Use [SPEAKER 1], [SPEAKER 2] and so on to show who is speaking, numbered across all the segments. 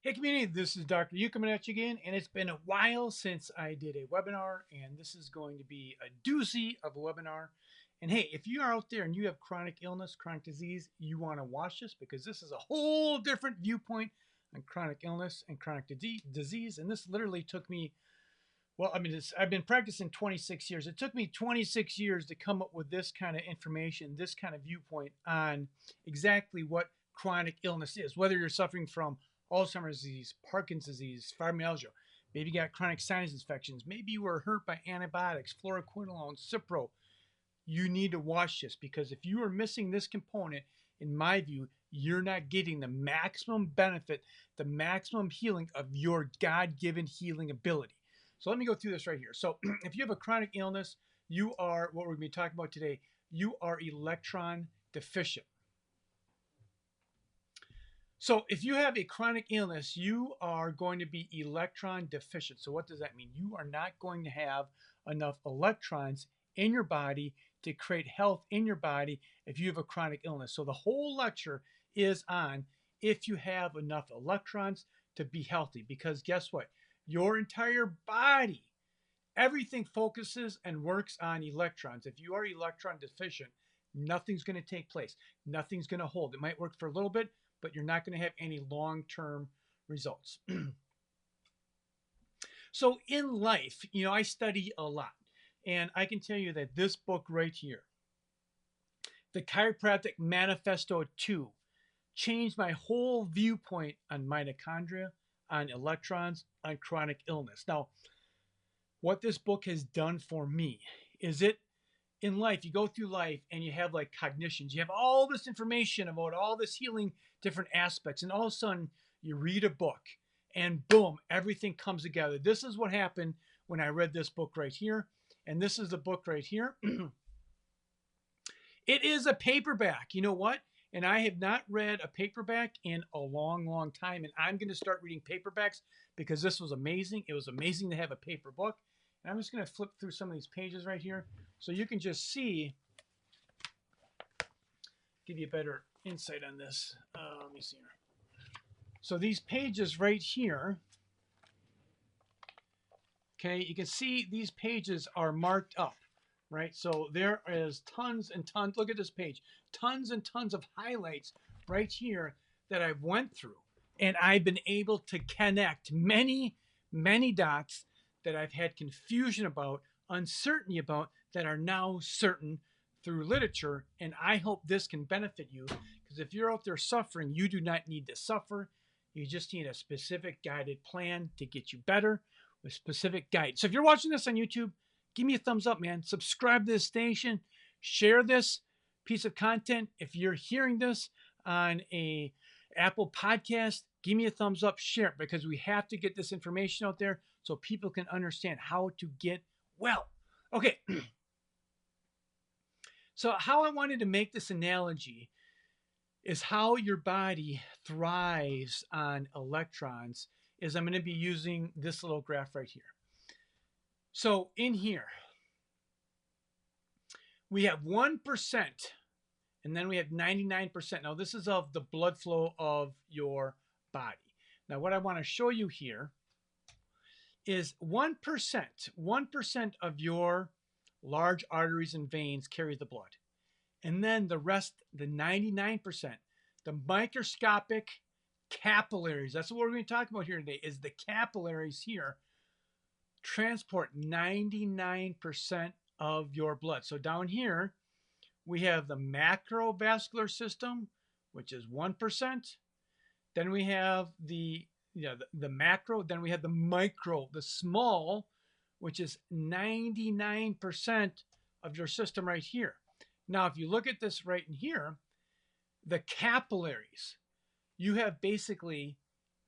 [SPEAKER 1] Hey community, this is Dr. U coming at you again, and it's been a while since I did a webinar, and this is going to be a doozy of a webinar. And hey, if you are out there and you have chronic illness, chronic disease, you want to watch this because this is a whole different viewpoint on chronic illness and chronic disease. And this literally took me, well, I mean, I've been practicing 26 years. It took me 26 years to come up with this kind of information, this kind of viewpoint on exactly what chronic illness is, whether you're suffering from Alzheimer's disease, Parkinson's disease, fibromyalgia, maybe you got chronic sinus infections, maybe you were hurt by antibiotics, fluoroquinolone, Cipro. You need to watch this because if you are missing this component, in my view, you're not getting the maximum benefit, the maximum healing of your God-given healing ability. So let me go through this right here. So if you have a chronic illness, you are, what we're going to be talking about today, you are electron deficient. So if you have a chronic illness, you are going to be electron deficient. So what does that mean? You are not going to have enough electrons in your body to create health in your body if you have a chronic illness. So the whole lecture is on if you have enough electrons to be healthy. Because guess what? Your entire body, everything focuses and works on electrons. If you are electron deficient, nothing's going to take place. Nothing's going to hold. It might work for a little bit, but you're not going to have any long-term results. So in life, you know, I study a lot. And I can tell you that this book right here, The Chiropractic Manifesto 2, changed my whole viewpoint on mitochondria, on electrons, on chronic illness. Now, what this book has done for me is it, in life, you go through life and you have like cognitions. You have all this information about all this healing, different aspects. And all of a sudden, you read a book and boom, everything comes together. This is what happened when I read this book right here. And this is the book right here. It is a paperback. You know what? And I have not read a paperback in a long, long time. And I'm going to start reading paperbacks because this was amazing. It was amazing to have a paper book. And I'm just going to flip through some of these pages right here so you can just see, give you a better insight on this. Let me see here. So these pages right here, okay, you can see these pages are marked up, right? So there is tons and tons, look at this page, tons and tons of highlights right here that I've went through. And I've been able to connect many, many dots that I've had confusion about, uncertainty about, that are now certain through literature. And I hope this can benefit you because if you're out there suffering, you do not need to suffer. You just need a specific guided plan to get you better with specific guidance. So if you're watching this on YouTube, give me a thumbs up, man. Subscribe to this station. Share this piece of content. If you're hearing this on a Apple podcast, give me a thumbs up, share it, because we have to get this information out there so people can understand how to get well. Okay. So how I wanted to make this analogy is how your body thrives on electrons is I'm going to be using this little graph right here. So in here, we have 1%, and then we have 99%. Now, this is of the blood flow of your body. Now, what I want to show you here is 1%. 1% of your large arteries and veins carry the blood. And then the rest, the 99%, the microscopic capillaries, that's what we're going to talk about here today, is the capillaries here transport 99% of your blood. So down here, we have the macrovascular system, which is 1%. Then we have the macro, then we have the micro, the small, which is 99% of your system right here. Now, if you look at this right in here, the capillaries, you have basically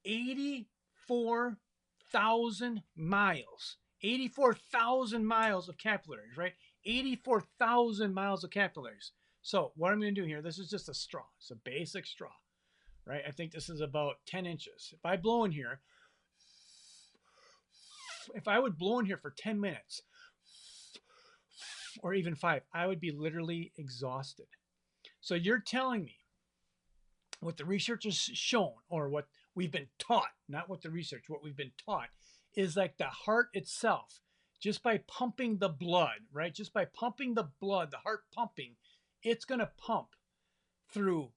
[SPEAKER 1] 84,000 miles, 84,000 miles of capillaries, right? 84,000 miles of capillaries. So what I'm going to do here, this is just a straw. It's a basic straw, right? I think this is about 10 inches. If I blow in here, if I would blow in here for 10 minutes, or even 5, I would be literally exhausted. So you're telling me what the research has shown, or what we've been taught, not what the research, what we've been taught, is like the heart itself, just by pumping the blood, right? Just by pumping the blood, the heart pumping, it's going to pump through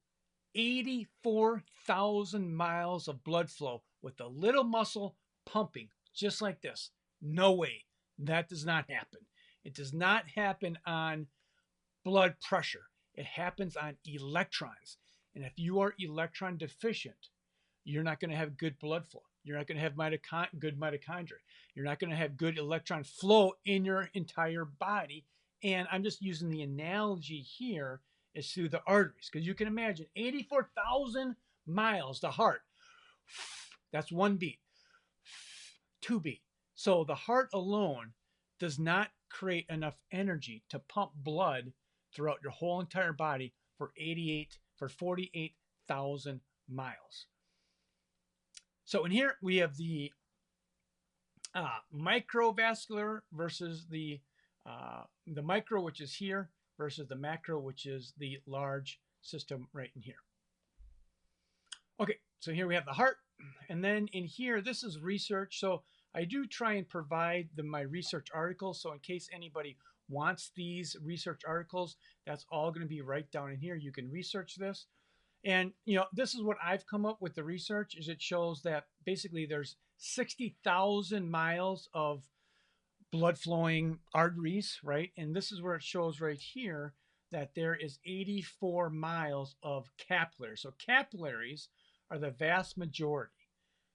[SPEAKER 1] 84,000 miles of blood flow with a little muscle pumping just like this. No way. That does not happen. It does not happen on blood pressure. It happens on electrons. And if you are electron deficient, you're not going to have good blood flow. You're not going to have good mitochondria. You're not going to have good electron flow in your entire body. And I'm just using the analogy here is through the arteries, because you can imagine 84,000 miles, the heart. That's one beat, two beat. So the heart alone does not create enough energy to pump blood throughout your whole entire body for 48,000 miles. So in here we have the microvascular versus the micro, which is here, versus the macro, which is the large system right in here. Okay, so here we have the heart, and then in here, this is research. So I do try and provide my research articles. So in case anybody wants these research articles, that's all going to be right down in here. You can research this. And, you know, this is what I've come up with the research is it shows that basically there's 60,000 miles of blood flowing arteries, right? And this is where it shows right here that there is 84 miles of capillaries. So capillaries are the vast majority.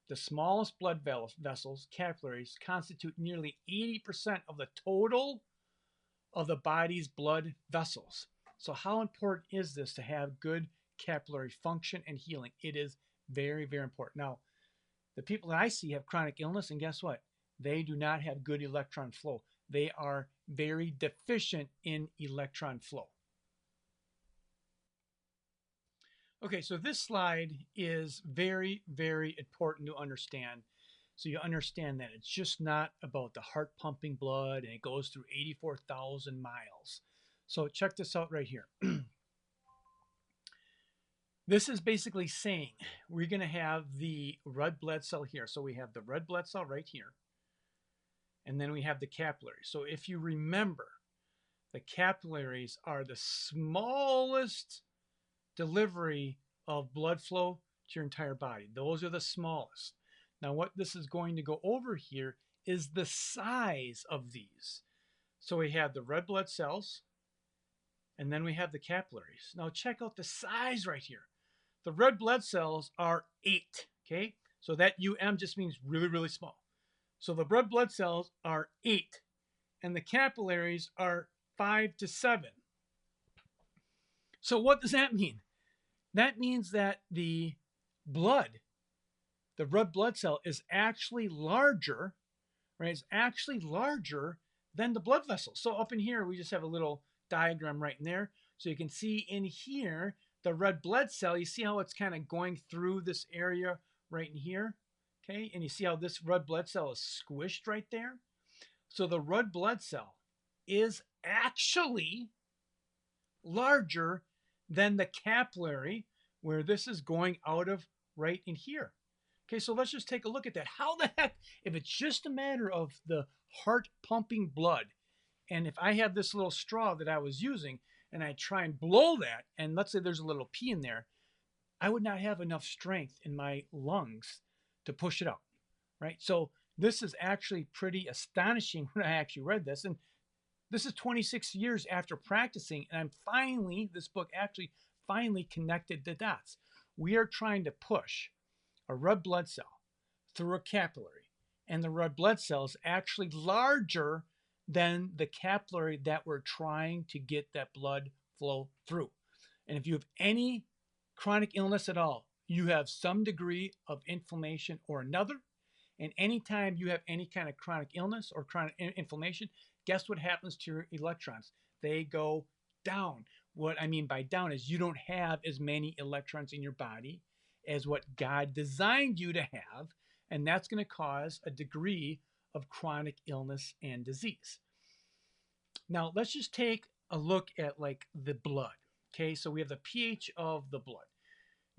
[SPEAKER 1] The smallest blood vessels, capillaries, constitute nearly 80% of the total of the body's blood vessels. So how important is this to have good capillary function and healing? It is very, very important. Now, the people that I see have chronic illness, and guess what? They do not have good electron flow. They are very deficient in electron flow. Okay, so this slide is very, very important to understand. So you understand that it's just not about the heart pumping blood and it goes through 84,000 miles. So check this out right here. This is basically saying we're going to have the red blood cell here. So we have the red blood cell right here. And then we have the capillaries. So if you remember, the capillaries are the smallest delivery of blood flow to your entire body. Those are the smallest. Now what this is going to go over here is the size of these. So we have the red blood cells, and then we have the capillaries. Now check out the size right here. The red blood cells are 8, okay? So that UM just means really, really small. So the red blood cells are 8, and the capillaries are 5 to 7. So what does that mean? That means that the blood, the red blood cell, is actually larger, right? It's actually larger than the blood vessel. So up in here, we just have a little diagram right in there. So you can see in here, the red blood cell, you see how it's kind of going through this area right in here, okay? And you see how this red blood cell is squished right there? So the red blood cell is actually larger than the capillary where this is going out of right in here. Okay, so let's just take a look at that. How the heck, if it's just a matter of the heart pumping blood, and if I have this little straw that I was using and I try and blow that, and let's say there's a little pee in there, I would not have enough strength in my lungs to push it out, right? So this is actually pretty astonishing when I actually read this. And this is 26 years after practicing, and I'm finally, this book actually finally connected the dots. We are trying to push a red blood cell through a capillary, and the red blood cell is actually larger than the capillary that we're trying to get that blood flow through. And if you have any chronic illness at all, you have some degree of inflammation or another. And anytime you have any kind of chronic illness or chronic inflammation, guess what happens to your electrons? They go down. What I mean by down is you don't have as many electrons in your body as what God designed you to have, and that's going to cause a degree of chronic illness and disease. Now, let's just take a look at like the blood. Okay, so we have the pH of the blood.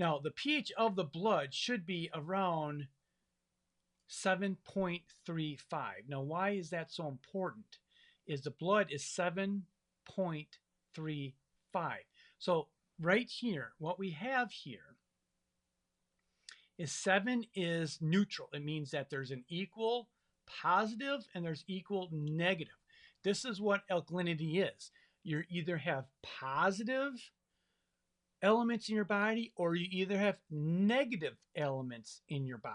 [SPEAKER 1] Now, the pH of the blood should be around 7.35. Now, why is that so important? Is the blood is 7.35. So right here, what we have here is 7 is neutral. It means that there's an equal positive and there's equal negative. This is what alkalinity is. You either have positive elements in your body or you either have negative elements in your body.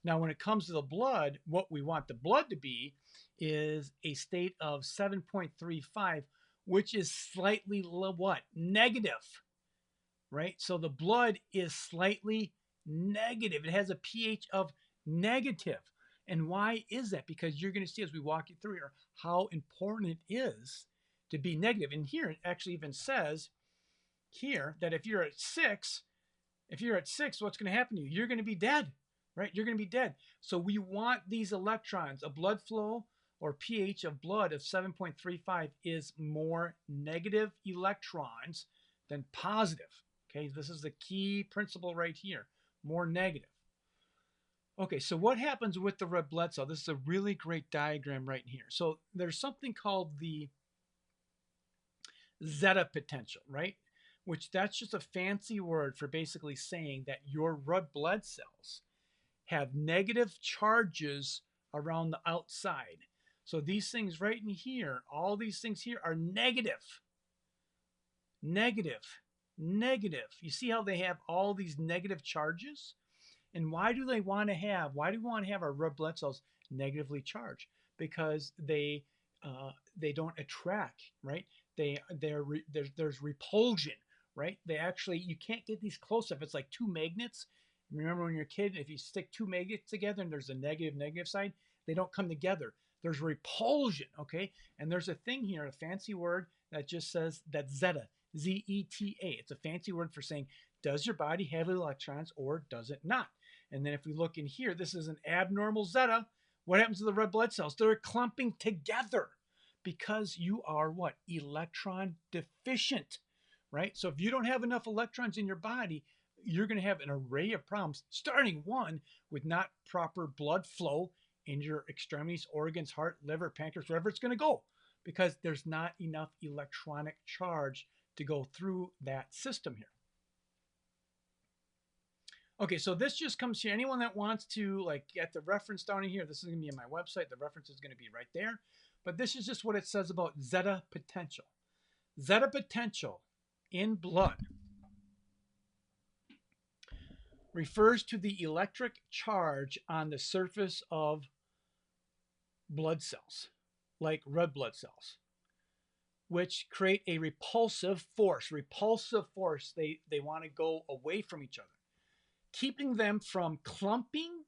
[SPEAKER 1] Now, when it comes to the blood, what we want the blood to be is a state of 7.35, which is slightly what? Negative, right? So the blood is slightly negative. It has a pH of negative. And why is that? Because you're going to see as we walk you through here how important it is to be negative. And here it actually even says here that if you're at 6, what's going to happen to you? You're going to be dead, right? You're going to be dead. So we want these electrons. A blood flow or pH of blood of 7.35 is more negative electrons than positive. Okay, this is the key principle right here, more negative. Okay, so what happens with the red blood cell? This is a really great diagram right here. So there's something called the Zeta potential, right? Which that's just a fancy word for basically saying that your red blood cells have negative charges around the outside. So these things right in here, all these things here are negative. Negative. Negative. You see how they have all these negative charges? And why do we want to have our red blood cells negatively charged? Because they don't attract, right? There's repulsion, right? They actually, you can't get these close up. It's like two magnets. Remember when you're a kid, if you stick two magnets together and there's a negative side, they don't come together. There's repulsion, okay? And there's a thing here, a fancy word that just says that Zeta, Z-E-T-A. It's a fancy word for saying, does your body have electrons or does it not? And then if we look in here, this is an abnormal Zeta. What happens to the red blood cells? They're clumping together because you are what? Electron deficient, right? So if you don't have enough electrons in your body, you're going to have an array of problems, starting one with not proper blood flow in your extremities, organs, heart, liver, pancreas, wherever it's going to go, because there's not enough electronic charge to go through that system here. Okay, so this just comes here. Anyone that wants to like get the reference down in here, this is going to be on my website. The reference is going to be right there. But this is just what it says about Zeta potential. Zeta potential in blood refers to the electric charge on the surface of blood cells, like red blood cells, which create a repulsive force. Repulsive force, they want to go away from each other, keeping them from clumping,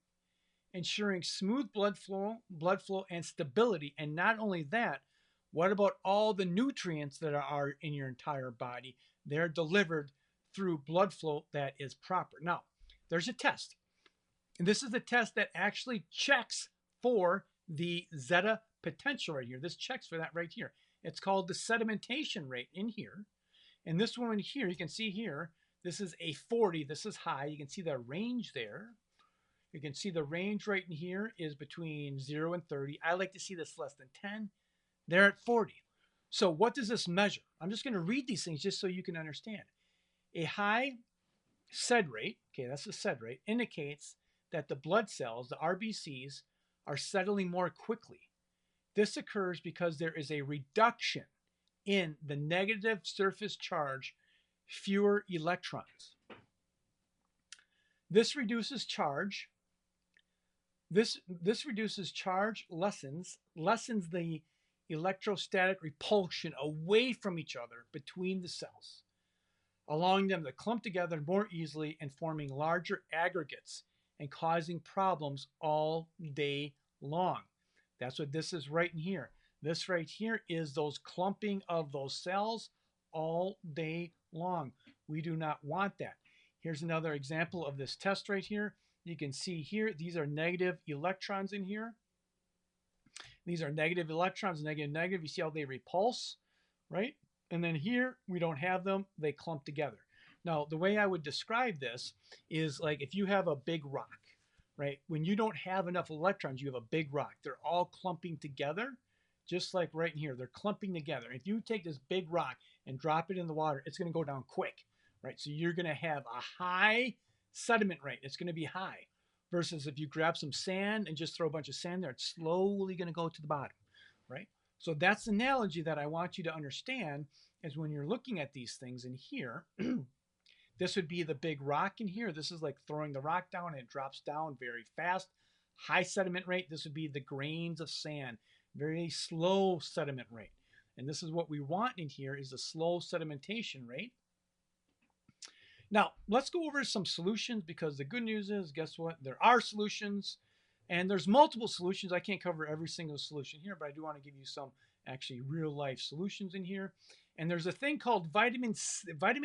[SPEAKER 1] ensuring smooth blood flow and stability. And not only that, what about all the nutrients that are in your entire body? They're delivered through blood flow that is proper. Now, there's a test. And this is the test that actually checks for the Zeta potential right here. This checks for that right here. It's called the sedimentation rate in here. And this one here, you can see here, this is a 40. This is high. You can see the range there. You can see the range right in here is between 0 and 30. I like to see this less than 10. They're at 40. So what does this measure? I'm just going to read these things just so you can understand. A high sed rate, okay, that's the sed rate, indicates that the blood cells, the RBCs, are settling more quickly. This occurs because there is a reduction in the negative surface charge, fewer electrons. This reduces charge. This reduces charge, lessens the electrostatic repulsion away from each other between the cells, allowing them to clump together more easily and forming larger aggregates and causing problems all day long. That's what this is right in here. This right here is those clumping of those cells all day long. We do not want that. Here's another example of this test right here. You can see here, these are negative electrons in here. These are negative electrons, negative. You see how they repulse, right? And then here, we don't have them. They clump together. Now, the way I would describe this is like if you have a big rock, right? When you don't have enough electrons, you have a big rock. They're all clumping together, just like right in here. They're clumping together. If you take this big rock and drop it in the water, it's going to go down quick, right? So you're going to have a high sediment rate. It's going to be high. Versus if you grab some sand and just throw a bunch of sand there, it's slowly going to go to the bottom, right? So that's the analogy that I want you to understand is when you're looking at these things in here, this would be the big rock in here. This is like throwing the rock down and it drops down very fast. High sediment rate, this would be the grains of sand. Very slow sediment rate. And this is what we want in here is a slow sedimentation rate. Now, let's go over some solutions because the good news is, guess what? There are solutions and there's multiple solutions. I can't cover every single solution here, but I do want to give you some actually real life solutions in here. And there's a thing called vitamin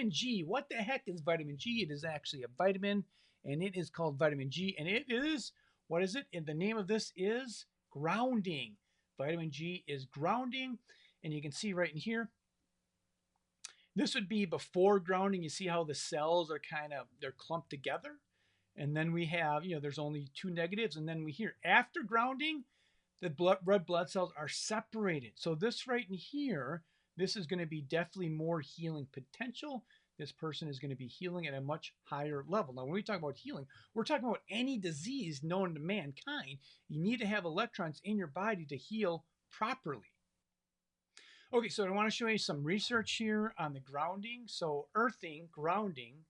[SPEAKER 1] G. What the heck is vitamin G? It is actually a vitamin, and it is called vitamin G. And it is, what is it? And the name of this is grounding. Vitamin G is grounding. And you can see right in here, this would be before grounding. You see how the cells are they're clumped together. And then we have, there's only two negatives. And then we hear after grounding, the red blood cells are separated. So this right in here, this is going to be definitely more healing potential. This person is going to be healing at a much higher level. Now, when we talk about healing, we're talking about any disease known to mankind. You need to have electrons in your body to heal properly. Okay, so I want to show you some research here on the grounding. So earthing, grounding,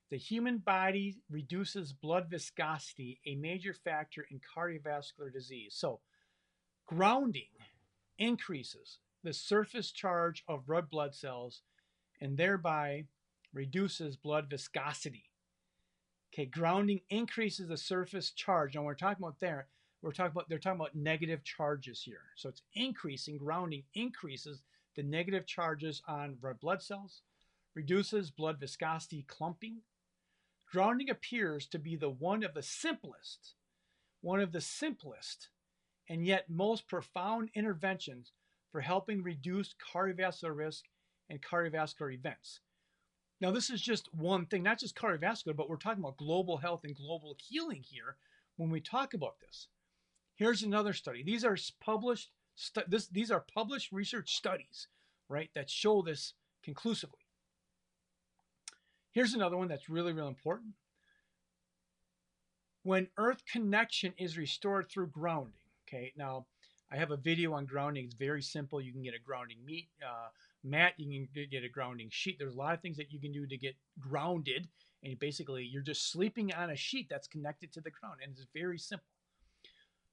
[SPEAKER 1] the human body reduces blood viscosity, a major factor in cardiovascular disease. So grounding increases the surface charge of red blood cells and thereby reduces blood viscosity. Okay, grounding increases the surface charge. Now we're talking about they're talking about negative charges here. So it's increasing, grounding increases the negative charges on red blood cells, reduces blood viscosity clumping. Grounding appears to be one of the simplest and yet most profound interventions for helping reduce cardiovascular risk and cardiovascular events. Now, this is just one thing, not just cardiovascular, but we're talking about global health and global healing here when we talk about this. Here's another study. These are published research studies, right, that show this conclusively. Here's another one that's really, really important. When earth connection is restored through grounding, okay, now I have a video on grounding. It's very simple. You can get a grounding mat. You can get a grounding sheet. There's a lot of things that you can do to get grounded. And basically, you're just sleeping on a sheet that's connected to the ground. And it's very simple.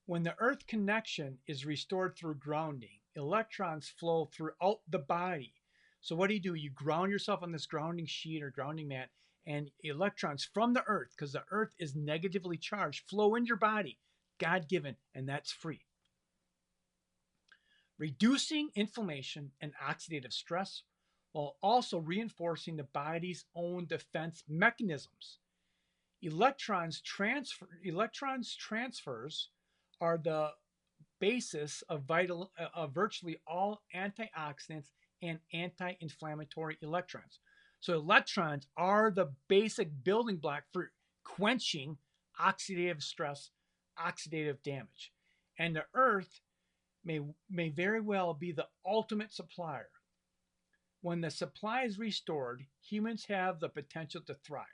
[SPEAKER 1] When the earth connection is restored through grounding, electrons flow throughout the body. So what do? You ground yourself on this grounding sheet or grounding mat, and electrons from the earth, because the earth is negatively charged, flow into your body, God-given, and that's free. Reducing inflammation and oxidative stress while also reinforcing the body's own defense mechanisms. Electrons transfers are the basis of virtually all antioxidants and anti-inflammatory electrons. So electrons are the basic building block for quenching oxidative stress, oxidative damage. And the earth may very well be the ultimate supplier. When the supply is restored, humans have the potential to thrive.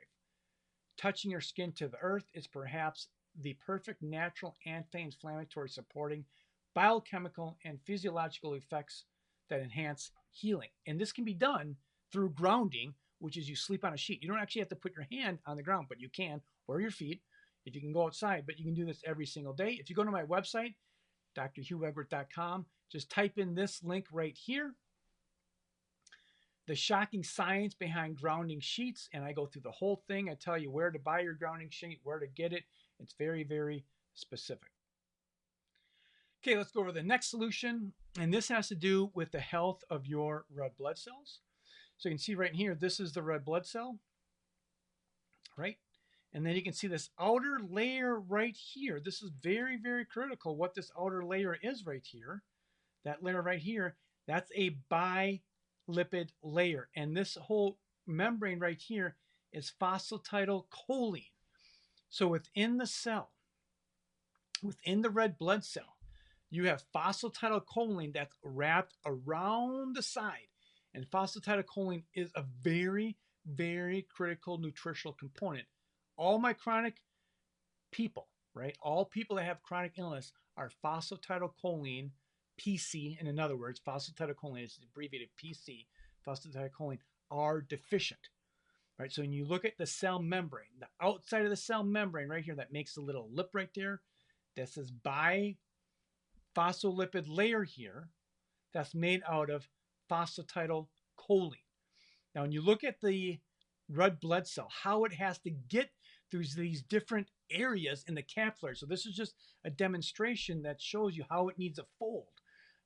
[SPEAKER 1] Touching your skin to the earth is perhaps the perfect natural anti-inflammatory supporting biochemical and physiological effects that enhance healing. And this can be done through grounding, which is you sleep on a sheet. You don't actually have to put your hand on the ground, but you can, or your feet, if you can go outside, but you can do this every single day. If you go to my website, drhughegert.com, just type in this link right here, the shocking science behind grounding sheets, and I go through the whole thing. I tell you where to buy your grounding sheet, where to get it. It's very, very specific. Okay, let's go over the next solution, and this has to do with the health of your red blood cells. So you can see right here, this is the red blood cell, right? And then you can see this outer layer right here. This is very, very critical what this outer layer is right here. That layer right here, that's a bilipid layer. And this whole membrane right here is phosphatidylcholine. So within the cell, within the red blood cell, you have phosphatidylcholine that's wrapped around the side. And phosphatidylcholine is a very, very critical nutritional component. All my chronic people, right? All people that have chronic illness are phosphatidylcholine, PC, and in other words, phosphatidylcholine is abbreviated PC, phosphatidylcholine, are deficient, right? So when you look at the cell membrane, the outside of the cell membrane right here that makes the little lip right there, that says biphospholipid layer here, that's made out of phosphatidylcholine. Now, when you look at the red blood cell, how it has to get through these different areas in the capillary. So this is just a demonstration that shows you how it needs a fold,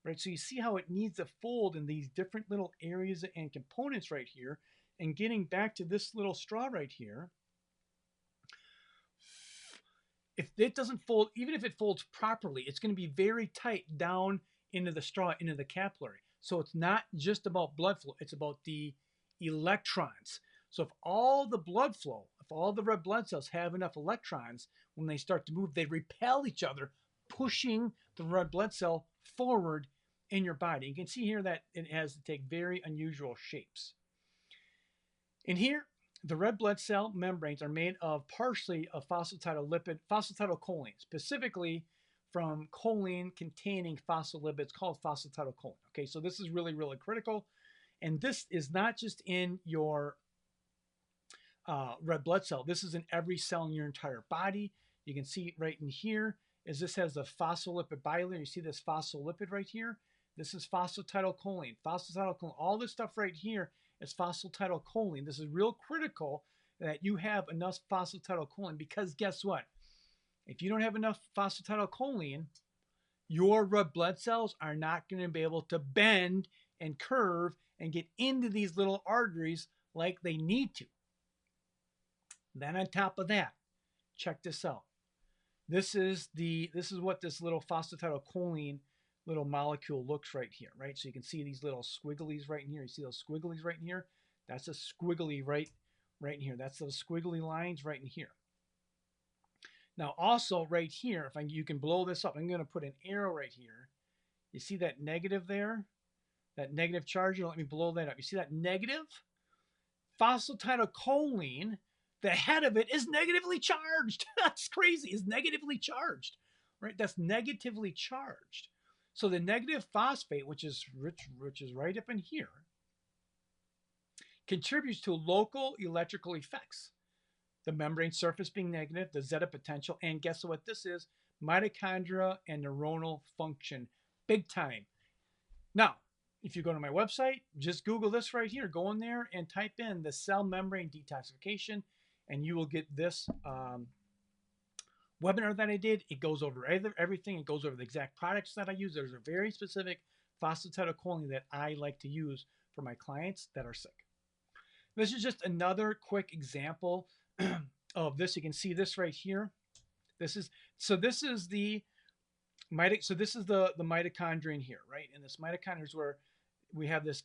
[SPEAKER 1] right? So you see how it needs a fold in these different little areas and components right here. And getting back to this little straw right here, if it doesn't fold, even if it folds properly, it's going to be very tight down into the straw, into the capillary. So it's not just about blood flow, it's about the electrons. So if all the blood flow, if all the red blood cells have enough electrons, when they start to move, they repel each other, pushing the red blood cell forward in your body. You can see here that it has to take very unusual shapes. In here, the red blood cell membranes are made of partially of phosphatidylcholine, specifically from choline containing phospholipids called phosphatidylcholine. Okay, so this is really, really critical. And this is not just in your red blood cell. This is in every cell in your entire body. You can see right in here is this has the phospholipid bilayer. You see this phospholipid right here? This is phosphatidylcholine. Phosphatidylcholine, all this stuff right here is phosphatidylcholine. This is real critical that you have enough phosphatidylcholine because guess what? If you don't have enough phosphatidylcholine, your red blood cells are not going to be able to bend and curve and get into these little arteries like they need to. Then on top of that, check this out. This is what this little phosphatidylcholine little molecule looks right here, right? So you can see these little squigglies right in here. You see those squigglies right in here? That's a squiggly right in here. That's those squiggly lines right in here. Now also right here, you can blow this up. I'm going to put an arrow right here. You see that negative there? That negative charge? Let me blow that up. You see that negative? Phosphatidylcholine, the head of it is negatively charged. That's crazy. It's negatively charged, right? That's negatively charged. So the negative phosphate, which is right up in here, contributes to local electrical effects. The membrane surface being negative, the Zeta potential, and guess what this is? Mitochondria and neuronal function. Big time. Now, if you go to my website, just Google this right here. Go in there and type in the cell membrane detoxification, and you will get this webinar that I did. It goes over everything. It goes over the exact products that I use. There's a very specific phosphatidylcholine that I like to use for my clients that are sick. This is just another quick example of this. You can see this right here. This is the mitochondria in here, right? And this mitochondria is where we have this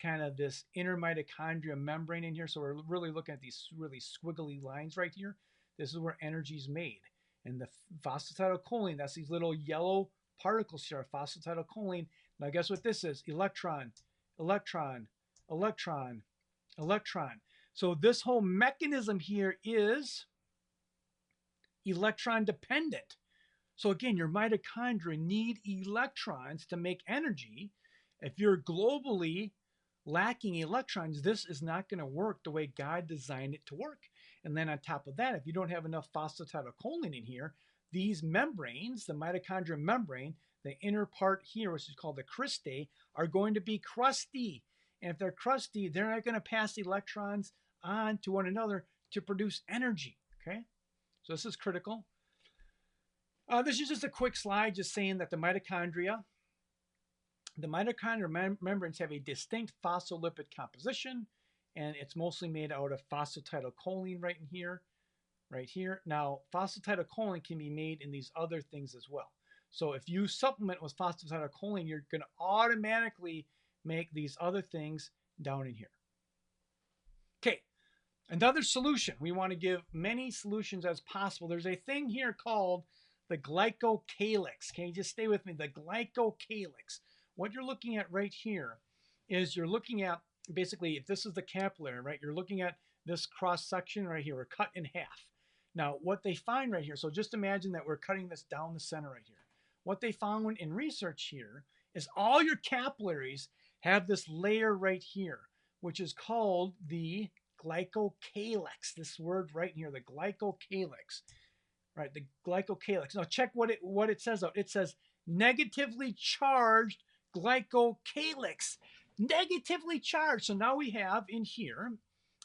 [SPEAKER 1] inner mitochondria membrane in here. So we're really looking at these really squiggly lines right here. This is where energy is made. And the phosphatidylcholine, that's these little yellow particles here, phosphatidylcholine. Now guess what this is? Electron, electron, electron, electron. So this whole mechanism here is electron dependent. So again, your mitochondria need electrons to make energy. If you're globally lacking electrons, this is not going to work the way God designed it to work. And then on top of that, if you don't have enough phosphatidylcholine in here, these membranes, the mitochondrial membrane, the inner part here, which is called the cristae, are going to be crusty. And if they're crusty, they're not going to pass electrons on to one another to produce energy. Okay? So this is critical. This is just a quick slide just saying that the mitochondrial membranes have a distinct phospholipid composition, and it's mostly made out of phosphatidylcholine right in here, right here. Now, phosphatidylcholine can be made in these other things as well. So if you supplement with phosphatidylcholine, you're going to automatically make these other things down in here. Okay, Another solution, we want to give many solutions as possible. There's a thing here called the glycocalyx. Okay, just stay with me. The glycocalyx. What you're looking at right here is you're looking at basically, if this is the capillary, right, you're looking at this cross section right here. We're cut in half. Now, what they find right here, so just imagine that we're cutting this down the center right here. What they found in research here is all your capillaries have this layer right here, which is called the glycocalyx. This word right here, the glycocalyx, right? The glycocalyx. Now check what it says out. It says negatively charged glycocalyx. Negatively charged. So now we have in here,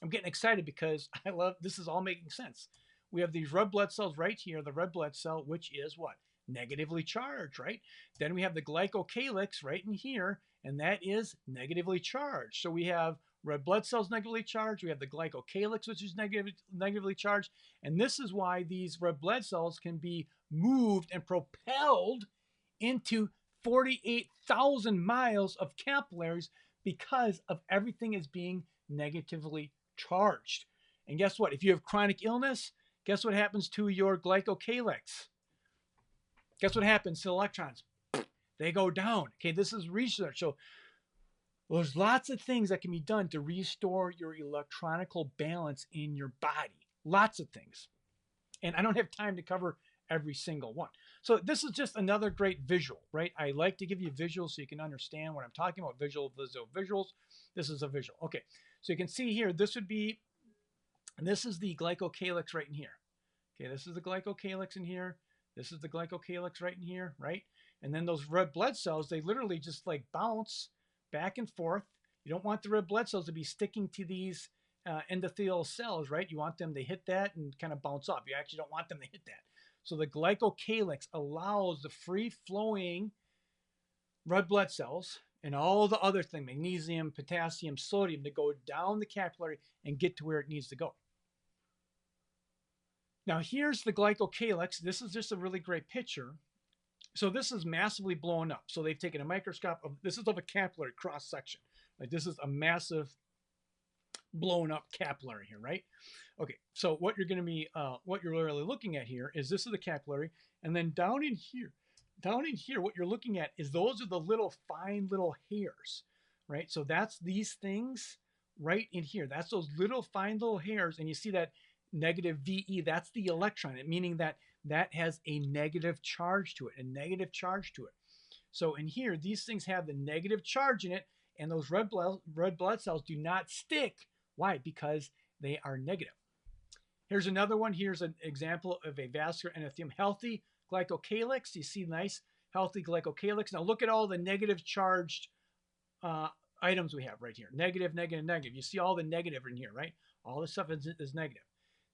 [SPEAKER 1] I'm getting excited because I love this is all making sense. We have these red blood cells right here, the red blood cell, which is what? Negatively charged, right? Then we have the glycocalyx right in here, and that is negatively charged. So we have red blood cells negatively charged. We have the glycocalyx, which is negatively charged. And this is why these red blood cells can be moved and propelled into 48,000 miles of capillaries because of everything is being negatively charged. And guess what? If you have chronic illness, guess what happens to your glycocalyx? Guess what happens to electrons? They go down. Okay, this is research. So there's lots of things that can be done to restore your electronical balance in your body. Lots of things. And I don't have time to cover every single one. So this is just another great visual, right? I like to give you visuals so you can understand what I'm talking about. Visuals. This is a visual. Okay, so you can see here, this would be, and this is the glycocalyx right in here. Okay, this is the glycocalyx in here. This is the glycocalyx right in here, right? And then those red blood cells, they literally just like bounce back and forth. You don't want the red blood cells to be sticking to these endothelial cells, right? You want them to hit that and kind of bounce off. You actually don't want them to hit that. So the glycocalyx allows the free-flowing red blood cells and all the other things, magnesium, potassium, sodium, to go down the capillary and get to where it needs to go. Now here's the glycocalyx. This is just a really great picture. So this is massively blown up. So they've taken a microscope of, this is of a capillary cross section. Like this is a massive blown up capillary here, right? Okay, so what you're going to be, what you're really looking at here is this is the capillary, and then down in here, what you're looking at is those are the little fine little hairs, right? So that's these things right in here. That's those little fine little hairs, and you see that negative VE, that's the electron, meaning that that has a negative charge to it, So in here, these things have the negative charge in it, and those red blood cells do not stick. Why? Because they are negative. Here's another one. Here's an example of a vascular endothelium, healthy glycocalyx. You see nice, healthy glycocalyx. Now look at all the negative charged items we have right here. Negative, negative, negative. You see all the negative in here, right? All this stuff is negative.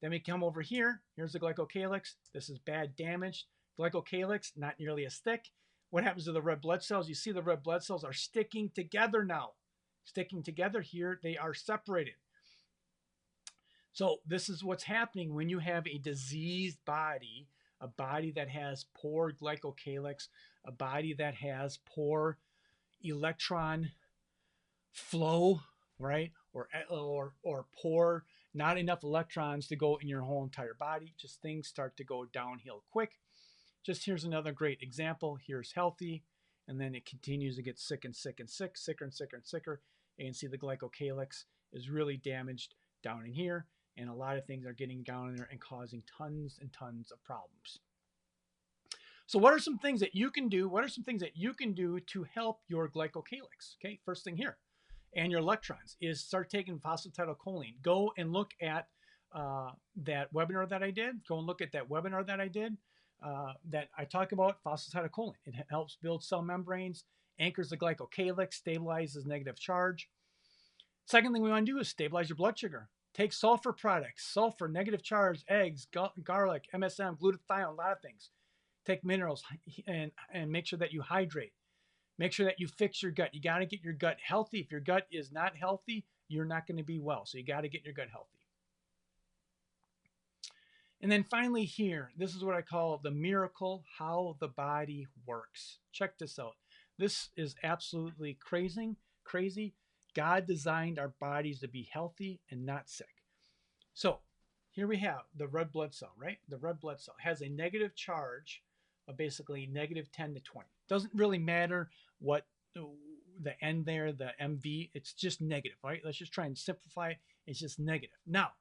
[SPEAKER 1] Then we come over here. Here's the glycocalyx. This is bad, damaged. Glycocalyx, not nearly as thick. What happens to the red blood cells? You see the red blood cells are sticking together now. Sticking together here, they are separated. So this is what's happening when you have a diseased body, a body that has poor glycocalyx, a body that has poor electron flow, right? Or poor, not enough electrons to go in your whole entire body. Just things start to go downhill quick. Just here's another great example. Here's healthy, and then it continues to get sick and sick and sick, sicker and sicker and sicker. And you can see the glycocalyx is really damaged down in here, and a lot of things are getting down in there and causing tons and tons of problems. So what are some things that you can do? What are some things that you can do to help your glycocalyx? Okay, first thing here, and your electrons, is start taking phosphatidylcholine. Go and look at that webinar that I did. Go and look at that webinar that I did that I talk about phosphatidylcholine. It helps build cell membranes, anchors the glycocalyx, stabilizes negative charge. Second thing we want to do is stabilize your blood sugar. Take sulfur products, sulfur, negative charge, eggs, garlic, MSM, glutathione, a lot of things. Take minerals and make sure that you hydrate. Make sure that you fix your gut. You got to get your gut healthy. If your gut is not healthy, you're not going to be well. So you got to get your gut healthy. And then finally here, this is what I call the miracle, how the body works. Check this out. This is absolutely crazy. God designed our bodies to be healthy and not sick. So here we have the red blood cell, right? The red blood cell has a negative charge of basically negative 10 to 20. Doesn't really matter what the end there, the MV, it's just negative, right? Let's just try and simplify it. It's just negative. Now,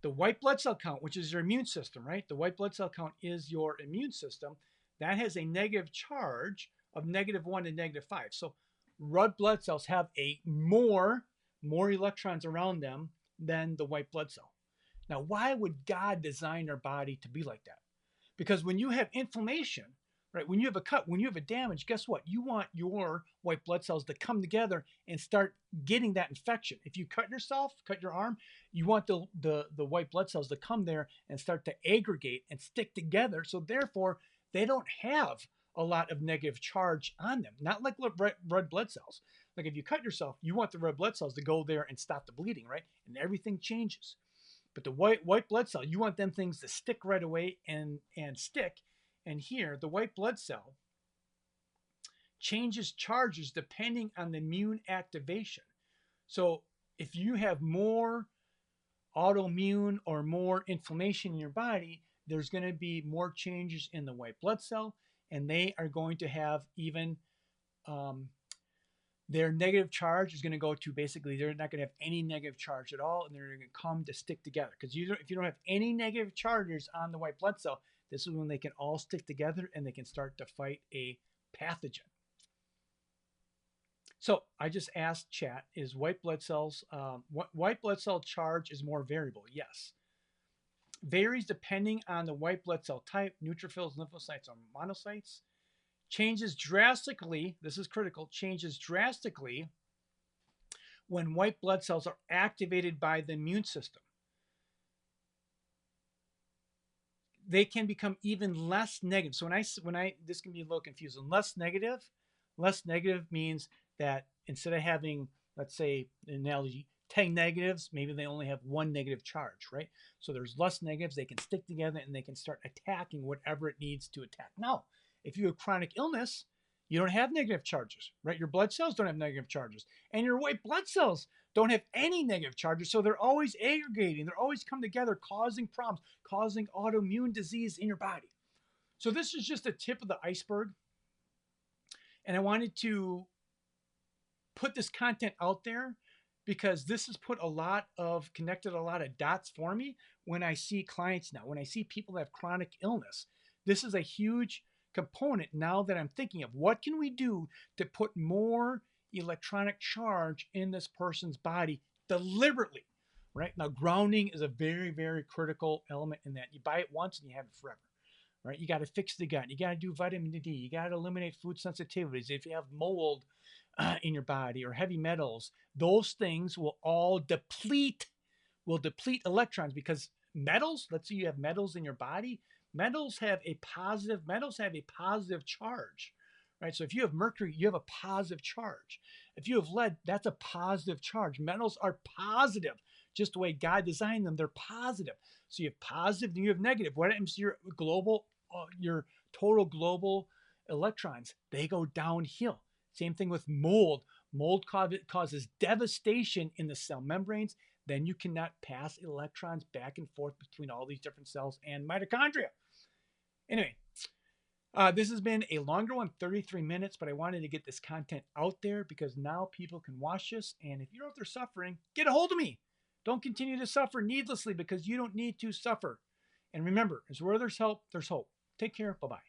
[SPEAKER 1] the white blood cell count, which is your immune system, right? The white blood cell count is your immune system. That has a negative charge of -1 to -5. So red blood cells have a more electrons around them than the white blood cell. Now, why would God design our body to be like that? Because when you have inflammation, right, when you have a cut, when you have a damage, guess what? You want your white blood cells to come together and start getting that infection. If you cut yourself, cut your arm, you want the white blood cells to come there and start to aggregate and stick together. So therefore, they don't have a lot of negative charge on them. Not like red blood cells. Like if you cut yourself, you want the red blood cells to go there and stop the bleeding, right? And everything changes. But the white blood cell, you want them things to stick right away and stick. And here, the white blood cell changes charges depending on the immune activation. So if you have more autoimmune or more inflammation in your body, there's going to be more changes in the white blood cell, and they are going to have even their negative charge is going to go to basically they're not going to have any negative charge at all, and they're going to come to stick together. Because if you don't have any negative charges on the white blood cell, this is when they can all stick together and they can start to fight a pathogen. So I just asked chat, is white blood cells, white blood cell charge is more variable? Yes. Varies depending on the white blood cell type, neutrophils, lymphocytes, or monocytes. Changes drastically, this is critical, changes drastically when white blood cells are activated by the immune system. They can become even less negative. So this can be a little confusing. Less negative means that instead of having, let's say, an analogy, 10 negatives, maybe they only have 1 negative charge, right? So there's less negatives, they can stick together and they can start attacking whatever it needs to attack. Now, if you have chronic illness, you don't have negative charges, right? Your blood cells don't have negative charges, and your white blood cells don't have any negative charges, so they're always aggregating. They're always come together, causing problems, causing autoimmune disease in your body. So this is just the tip of the iceberg, and I wanted to put this content out there because this has connected a lot of dots for me when I see clients now, when I see people that have chronic illness. This is a huge component now that I'm thinking of what can we do to put more electronic charge in this person's body deliberately, right? Now, grounding is a very, very critical element in that. You buy it once and you have it forever, right? You got to fix the gut. You got to do vitamin D. You got to eliminate food sensitivities. If you have mold in your body or heavy metals, those things will all deplete electrons because metals, let's say you have metals in your body, metals have a positive charge, right? So if you have mercury, you have a positive charge. If you have lead, that's a positive charge. Metals are positive, just the way God designed them. They're positive. So you have positive and you have negative. What happens to your total global electrons? They go downhill. Same thing with mold. Mold causes devastation in the cell membranes. Then you cannot pass electrons back and forth between all these different cells and mitochondria. Anyway, this has been a longer one, 33 minutes, but I wanted to get this content out there because now people can watch this. And if you're out there suffering, get a hold of me. Don't continue to suffer needlessly because you don't need to suffer. And remember, where there's help, there's hope. Take care. Bye-bye.